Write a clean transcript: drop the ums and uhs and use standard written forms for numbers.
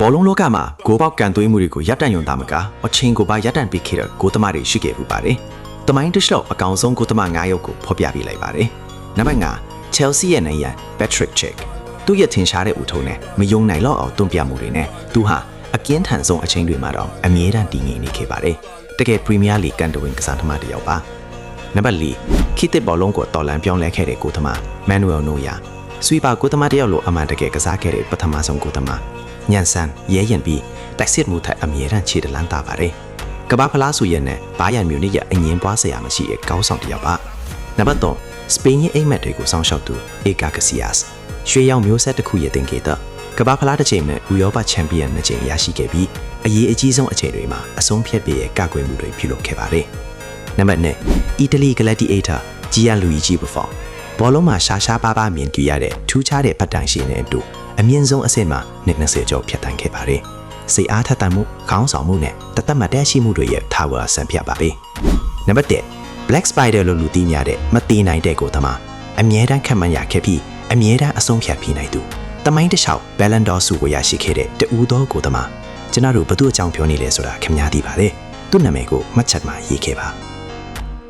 ဘောလုံးလောကမှာဂိုးပေါက်ကန်သွေးမှုတွေကိုရပ်တန့်ယုံသားမကအချိန်ကိုပါရပ်တန့်ပေးခဲ့တဲ့ဂိုးသမားတွေရှိခဲ့ပူပါတယ်။တမိုင်းတစ်လျှောက်အကောင်ဆုံးဂိုးသမား9ယောက်ကိုဖော်ပြပေးလိုက်ပါတယ်။နံပါတ်5 Chelsea ရဲ့နိုင်ရန် Patrick Schick သူ့ရဲ့ထင်ရှားတဲ့ဦးထုံးနဲ့မယုံနိုင်တော့အောင်တွန်းပြမှုတွေနဲ့သူဟာအကင်းထန်ဆုံးအချိန်တွေမှာတော့အမြဲတမ်းတည်ငြိမ်နေခဲ့ပါတယ်။တကယ် Premier League ကန်တဝင်းကစားသမားတစ်ယောက်ပါ။နံပါတ်4ခိတစ်ဘောလုံးကိုတော်လန်ပြောင်းလဲခဲ့တဲ့ဂိုးသမား Manuel Neuer ဆွီပါဂိုးသမားတစ်ယောက်လိုအမှန်တကယ်ကစားခဲ့တဲ့ပထမဆုံးဂိုးသမားညံဆန်ရဲရင်ပြီးတိုက်စစ်မှုထက်အမြဲတမ်းခြေတလန်းတာပါတယ်။ကဘာဖလားဆိုရင်နဲ့ဘာယန်မြူနစ်ရဲ့အငင်းပွားစရာမရှိတဲ့ကောင်းဆောင်တစ်ယောက်ပါ။နံပါတ်3စပိန်ရဲ့အိမ်မက်တွေကိုစောင့်ရှောက်သူ Iker Casillas ရွှေရောင်မျိုးဆက်တစ်ခုရဲ့တင်ကေတဲ့ကဘာဖလားတစ်ချိန်နဲ့ဥရောပချန်ပီယံနှစ်ချိန်ရရှိခဲ့ပြီးအရေးအကြီးဆုံးအချိန်တွေမှာအဆုံးဖြတ်ပေးရဲ့ကကွယ်မှုတွေပြုလုပ်ခဲ့ပါတယ်။နံပါတ်2အီတလီဂလက်တီအေတာဂျီယန်လူယီဂျီဘဖော်ဘောလုံးမှာရှားပါးမြင်ကြရတဲ့ထူးခြားတဲ့ပတ်တန်ရှင်နဲ့အတူအမြင့်ဆုံးအဆင့်မှာ20ကျော်ဖြတ်တန်းခဲ့ပါတယ်။စိတ်အားထက်သန်မှုခေါင်းဆောင်မှုနဲ့တသက်မှတ်တရှိမှုတွေရဲ့ထာဝရဆန်ပြပါပဲ။နံပါတ်1 Black Spider လို့လူသိများတဲ့မတည်နိုင်တဲ့ကိုသမားအမြဲတမ်းခက်မှန်ရခဲ့ပြီးအမြဲတမ်းအဆုံးဖြတ်ပြီးနိုင်သူတမိုင်းတစ်လျှောက် Ballon d'Or ဆုကိုရရှိခဲ့တဲ့တူသောကိုသမားကျွန်တော်တို့ဘသူ့အကြောင်းပြောနေလဲဆိုတာခင်ဗျားသိပါတယ်။သူ့နာမည်ကိုမှတ်ချက်မှာရေးခဲ့ပါ။